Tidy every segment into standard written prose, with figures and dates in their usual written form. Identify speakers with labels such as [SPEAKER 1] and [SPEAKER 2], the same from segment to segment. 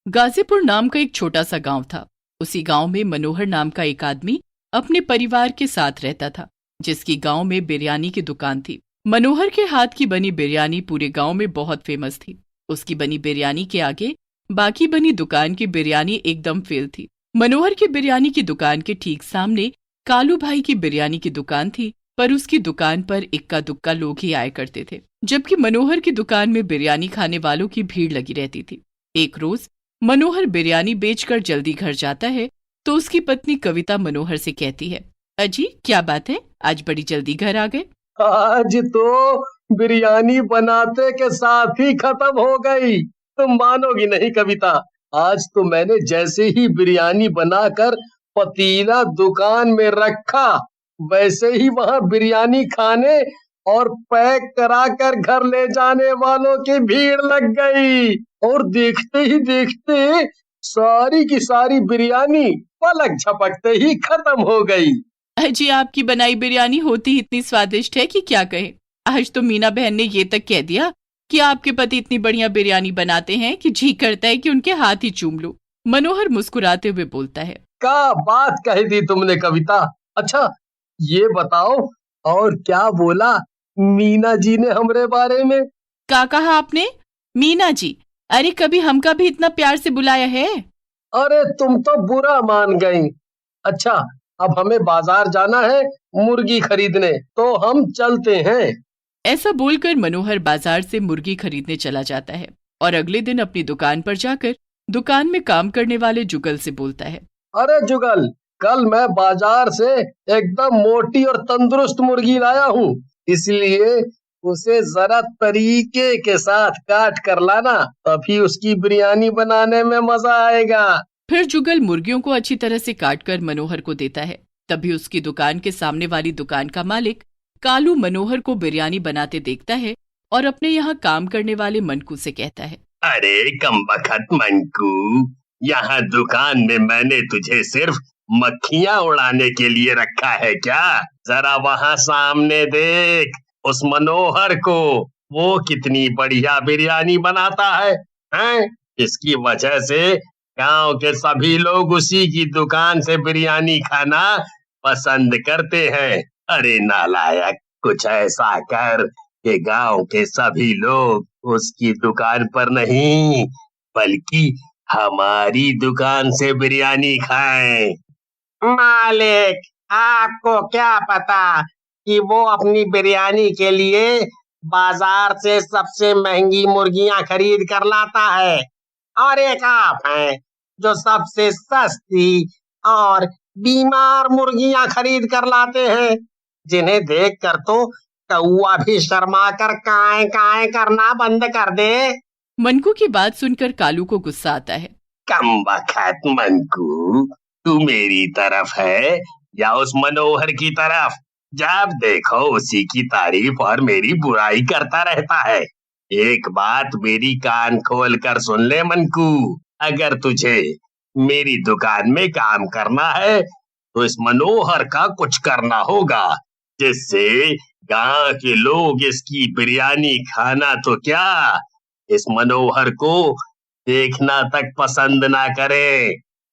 [SPEAKER 1] गाजीपुर नाम का एक छोटा सा गांव था। उसी गांव में मनोहर नाम का एक आदमी अपने परिवार के साथ रहता था, जिसकी गांव में बिरयानी की दुकान थी। मनोहर के हाथ की बनी बिरयानी पूरे गांव में बहुत फेमस थी। उसकी बनी बिरयानी के आगे बाकी बनी दुकान की बिरयानी एकदम फेल थी। मनोहर की बिरयानी की दुकान के ठीक सामने कालू भाई की बिरयानी की दुकान थी, पर उसकी दुकान पर इक्का दुक्का लोग ही आया करते थे, जबकि मनोहर की दुकान में बिरयानी खाने वालों की भीड़ लगी रहती थी। एक रोज मनोहर बिरयानी बेचकर जल्दी घर जाता है तो उसकी पत्नी कविता मनोहर से कहती है, अजी क्या बात है, आज बड़ी जल्दी घर आ गए?
[SPEAKER 2] आज तो बिरयानी बनाते के साथ ही खत्म हो गई। तुम मानोगी नहीं कविता, आज तो मैंने जैसे ही बिरयानी बनाकर पतीला दुकान में रखा, वैसे ही वहां बिरयानी खाने और पैक कराकर घर ले जाने वालों की भीड़ लग गई। और देखते ही देखते सारी की सारी बिरयानी पलक झपकते ही खत्म हो गई।
[SPEAKER 1] अजी आपकी बनाई बिरयानी होती ही इतनी स्वादिष्ट है कि क्या कहे। आज तो मीना बहन ने ये तक कह दिया कि आपके पति इतनी बढ़िया बिरयानी बनाते हैं कि जी करता है कि उनके हाथ ही चूम लूं। मनोहर मुस्कुराते हुए बोलता है,
[SPEAKER 2] क्या बात कही दी तुमने कविता। अच्छा ये बताओ, और क्या बोला मीना जी ने हमरे बारे में?
[SPEAKER 1] क्या कहा आपने? मीना जी? अरे कभी हमका भी इतना प्यार से बुलाया है?
[SPEAKER 2] अरे तुम तो बुरा मान गई। अच्छा अब हमें बाजार जाना है मुर्गी खरीदने, तो हम चलते हैं।
[SPEAKER 1] ऐसा बोलकर मनोहर बाजार से मुर्गी खरीदने चला जाता है और अगले दिन अपनी दुकान पर जाकर दुकान में काम करने वाले जुगल से बोलता है,
[SPEAKER 2] अरे जुगल, कल मैं बाजार से एकदम मोटी और तंदुरुस्त मुर्गी लाया हूँ, इसलिए उसे जरा तरीके के साथ काट कर लाना, तभी उसकी बिरयानी बनाने में मजा आएगा।
[SPEAKER 1] फिर जुगल मुर्गियों को अच्छी तरह से काटकर मनोहर को देता है। तभी उसकी दुकान के सामने वाली दुकान का मालिक कालू मनोहर को बिरयानी बनाते देखता है और अपने यहाँ काम करने वाले मनकू से कहता है,
[SPEAKER 3] अरे कमबख्त मनकू, यहाँ दुकान में मैंने तुझे सिर्फ मक्खियाँ उड़ाने के लिए रखा है क्या? जरा वहाँ सामने देख उस मनोहर को, वो कितनी बढ़िया बिरयानी बनाता है? इसकी वजह से गांव के सभी लोग उसी की दुकान से बिरयानी खाना पसंद करते हैं। अरे नालायक, कुछ ऐसा कर कि गांव के सभी लोग उसकी दुकान पर नहीं बल्कि हमारी दुकान से बिरयानी खाएं। मालिक, आपको क्या पता कि वो अपनी बिरयानी के लिए बाजार से सबसे महंगी मुर्गियां खरीद कर लाता है, और एक आप हैं जो सबसे सस्ती और बीमार मुर्गियां खरीद कर लाते हैं, जिन्हें देखकर तो कौवा भी शर्मा कर काए काए करना बंद कर दे।
[SPEAKER 1] मनकू की बात सुनकर कालू को गुस्सा आता है।
[SPEAKER 3] कमबख्त मनकू, तू मेरी तरफ है या उस मनोहर की तरफ? जब देखो उसी की तारीफ और मेरी बुराई करता रहता है। एक बात मेरी कान खोल कर सुन ले मनकू, अगर तुझे मेरी दुकान में काम करना है तो इस मनोहर का कुछ करना होगा, जिससे गांव के लोग इसकी बिरयानी खाना तो क्या, इस मनोहर को देखना तक पसंद ना करे।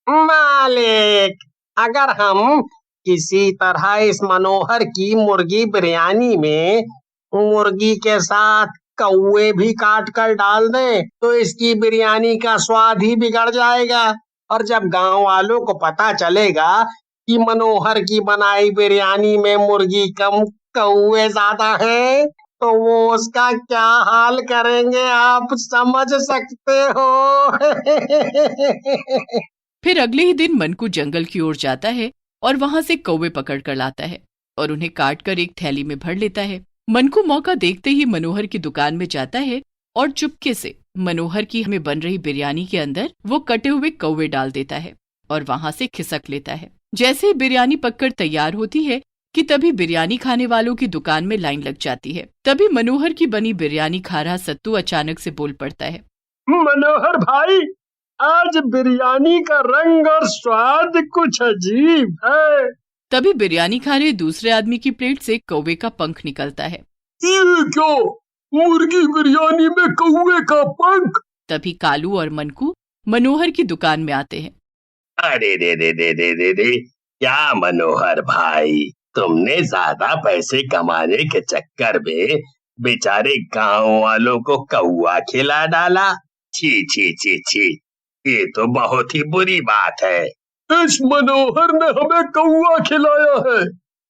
[SPEAKER 3] मालिक, अगर हम किसी तरह इस मनोहर की मुर्गी बिरयानी में मुर्गी के साथ कौवे भी काट कर डाल दें तो इसकी बिरयानी का स्वाद ही बिगड़ जाएगा, और जब गांव वालों को पता चलेगा कि मनोहर की बनाई बिरयानी में मुर्गी कम कौवे ज्यादा हैं, तो वो उसका क्या हाल करेंगे आप समझ सकते हो।
[SPEAKER 1] फिर अगले ही दिन मनकू जंगल की ओर जाता है और वहां से कौवे पकड़ कर लाता है और उन्हें काट कर एक थैली में भर लेता है। मनकू मौका देखते ही मनोहर की दुकान में जाता है और चुपके से मनोहर की हमें बन रही बिरयानी के अंदर वो कटे हुए कौवे डाल देता है और वहां से खिसक लेता है। जैसे ही बिरयानी पककर तैयार होती है कि तभी बिरयानी खाने वालों की दुकान में लाइन लग जाती है। तभी मनोहर की बनी बिरयानी खा रहा सत्तू अचानक से बोल पड़ता है,
[SPEAKER 2] मनोहर भाई, आज बिरयानी का रंग और स्वाद कुछ अजीब है।
[SPEAKER 1] तभी बिरयानी खा रहे दूसरे आदमी की प्लेट से कौवे का पंख निकलता है।
[SPEAKER 2] ये क्यों? मुर्गी बिरयानी में कौवे का पंख?
[SPEAKER 1] तभी कालू और मनकू मनोहर की दुकान में आते हैं।
[SPEAKER 3] अरे रे रे रे रे रे रे, क्या मनोहर भाई, तुमने ज्यादा पैसे कमाने के चक्कर में बेचारे गांव वालों को कौवा खिला डाला। छी छी छी छी, ये तो बहुत ही बुरी बात है।
[SPEAKER 2] इस मनोहर ने हमें कौवा खिलाया है,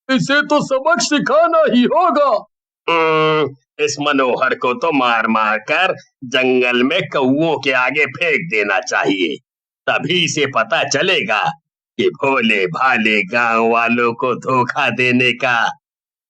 [SPEAKER 2] इसे तो सबक सिखाना ही होगा।
[SPEAKER 3] इस मनोहर को तो मार मार कर जंगल में कौवों के आगे फेंक देना चाहिए, तभी इसे पता चलेगा कि भोले भाले गांव वालों को धोखा देने का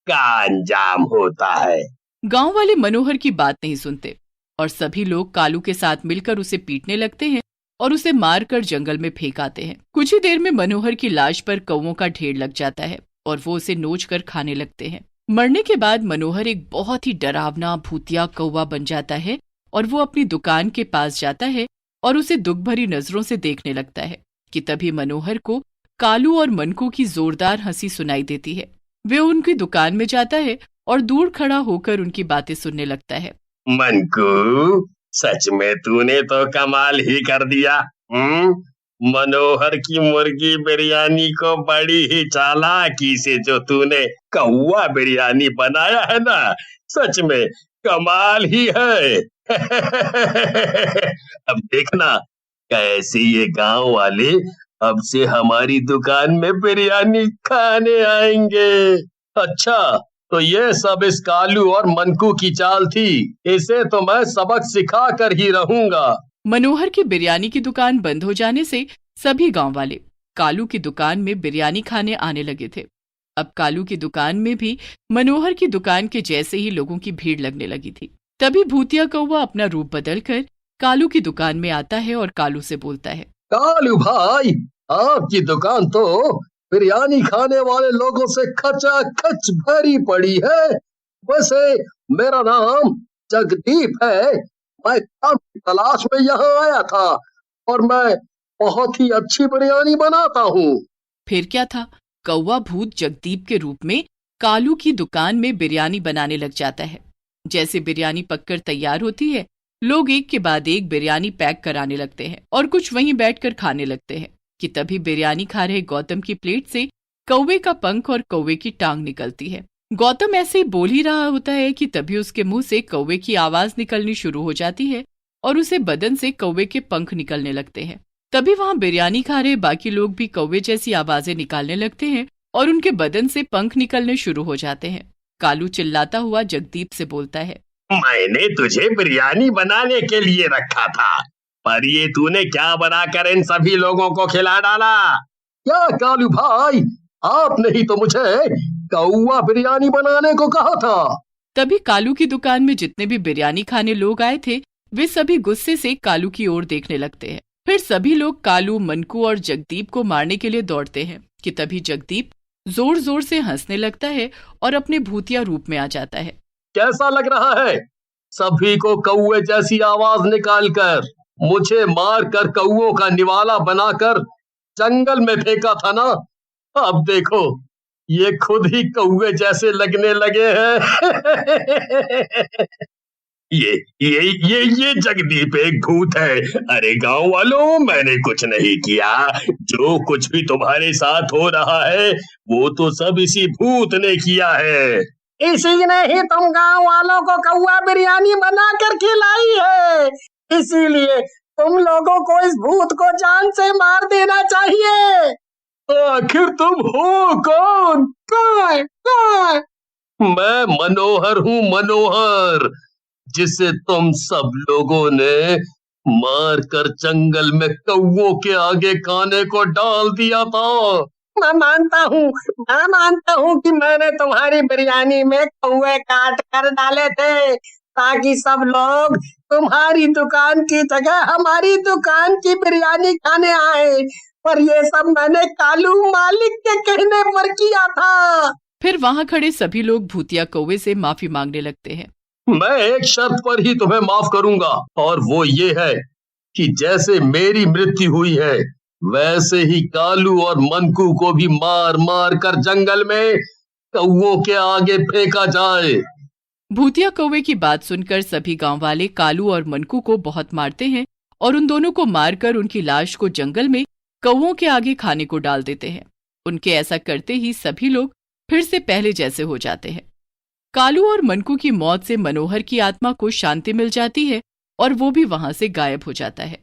[SPEAKER 3] क्या अंजाम होता है।
[SPEAKER 1] गांव वाले मनोहर की बात नहीं सुनते और सभी लोग कालू के साथ मिलकर उसे पीटने लगते हैं और उसे मारकर जंगल में फेंक आते हैं। कुछ ही देर में मनोहर की लाश पर कौवों का ढेर लग जाता है और वो उसे नोच कर खाने लगते हैं। मरने के बाद मनोहर एक बहुत ही डरावना भूतिया कौवा बन जाता है और वो अपनी दुकान के पास जाता है और उसे दुख भरी नजरों से देखने लगता है कि तभी मनोहर को कालू और मनकू की जोरदार हंसी सुनाई देती है। वे उनकी दुकान में जाता है और दूर खड़ा होकर उनकी बातें सुनने लगता है।
[SPEAKER 3] मनकू, सच में तूने तो कमाल ही कर दिया। मनोहर की मुर्गी बिरयानी को बड़ी ही चालाकी से जो तूने कौवा बिरयानी बनाया है ना, सच में कमाल ही है। अब देखना कैसे ये गांव वाले अब से हमारी दुकान में बिरयानी खाने आएंगे।
[SPEAKER 2] अच्छा, तो ये सब इस कालू और मनकू की चाल थी, इसे तो मैं सबक सिखा कर ही रहूंगा।
[SPEAKER 1] मनोहर की बिरयानी की दुकान बंद हो जाने से सभी गांव वाले कालू की दुकान में बिरयानी खाने आने लगे थे। अब कालू की दुकान में भी मनोहर की दुकान के जैसे ही लोगों की भीड़ लगने लगी थी। तभी भूतिया कौवा अपना रूप बदलकर कालू की दुकान में आता है और कालू से बोलता है,
[SPEAKER 2] कालू भाई, आपकी दुकान तो बिरयानी खाने वाले लोगों से खचाखच भरी पड़ी है। वैसे मेरा नाम जगदीप है, मैं काम की तलाश में यहाँ आया था और मैं बहुत ही अच्छी बिरयानी बनाता हूँ।
[SPEAKER 1] फिर क्या था, कौवा भूत जगदीप के रूप में कालू की दुकान में बिरयानी बनाने लग जाता है। जैसे बिरयानी पककर तैयार होती है, लोग एक के बाद एक बिरयानी पैक कराने लगते हैं और कुछ वहीं बैठकर खाने लगते हैं कि तभी बिरयानी खा रहे गौतम की प्लेट से कौवे का पंख और कौवे की टांग निकलती है। गौतम ऐसे ही बोल ही रहा होता है कि तभी उसके मुंह से कौवे की आवाज निकलनी शुरू हो जाती है और उसे बदन से कौवे के पंख निकलने लगते हैं। तभी वहां बिरयानी खा रहे बाकी लोग भी कौवे जैसी आवाजें निकालने लगते हैं और उनके बदन से पंख निकलने शुरू हो जाते हैं। कालू चिल्लाता हुआ जगदीप से बोलता है,
[SPEAKER 3] मैंने तुझे बिरयानी बनाने के लिए रखा था, पर ये तूने क्या बनाकर इन सभी लोगों को खिला डाला।
[SPEAKER 2] क्या कालू भाई, आपने ही तो मुझे कौवा बिरयानी बनाने को कहा था।
[SPEAKER 1] तभी कालू की दुकान में जितने भी बिरयानी खाने लोग आए थे, वे सभी गुस्से से कालू की ओर देखने लगते हैं। फिर सभी लोग कालू, मनकू और जगदीप को मारने के लिए दौड़ते हैं कि तभी जगदीप जोर जोर से हंसने लगता है और अपने भूतिया रूप में आ जाता है।
[SPEAKER 2] कैसा लग रहा है सभी को कौवे जैसी आवाज निकालकर मुझे मार कर कौवों का निवाला बनाकर जंगल में फेंका था ना? अब देखो ये खुद ही कौवे जैसे लगने लगे हैं।
[SPEAKER 3] ये जगदीप एक भूत है। अरे गांव वालों, मैंने कुछ नहीं किया। जो कुछ भी तुम्हारे साथ हो रहा है वो तो सब इसी भूत ने किया है।
[SPEAKER 4] इसी ने ही तुम गांव वालों को कौवा बिरयानी बनाकर खिलाई है, इसीलिए तुम लोगों को इस भूत को जान से मार देना चाहिए।
[SPEAKER 2] आखिर तुम हो कौन?
[SPEAKER 4] कौन?
[SPEAKER 2] मैं मनोहर हूँ, मनोहर, जिसे तुम सब लोगों ने मार कर जंगल में कौवों के आगे खाने को डाल दिया था।
[SPEAKER 4] मैं मानता हूँ कि मैंने तुम्हारी बिरयानी में कौवे काट कर डाले थे ताकि सब लोग तुम्हारी दुकान की जगह हमारी दुकान की बिरयानी खाने आए, पर ये सब मैंने कालू मालिक के कहने पर किया था।
[SPEAKER 1] फिर वहाँ खड़े सभी लोग भूतिया कौवे से माफी मांगने लगते हैं।
[SPEAKER 2] मैं एक शर्त पर ही तुम्हें माफ करूंगा, और वो ये है कि जैसे मेरी मृत्यु हुई है वैसे ही कालू और मनकू को भी मार मार कर जंगल में कौवों के आगे फेंका जाए।
[SPEAKER 1] भूतिया कौवे की बात सुनकर सभी गांव वाले कालू और मनकू को बहुत मारते हैं और उन दोनों को मारकर उनकी लाश को जंगल में कौओं के आगे खाने को डाल देते हैं। उनके ऐसा करते ही सभी लोग फिर से पहले जैसे हो जाते हैं। कालू और मनकू की मौत से मनोहर की आत्मा को शांति मिल जाती है और वो भी वहां से गायब हो जाता है।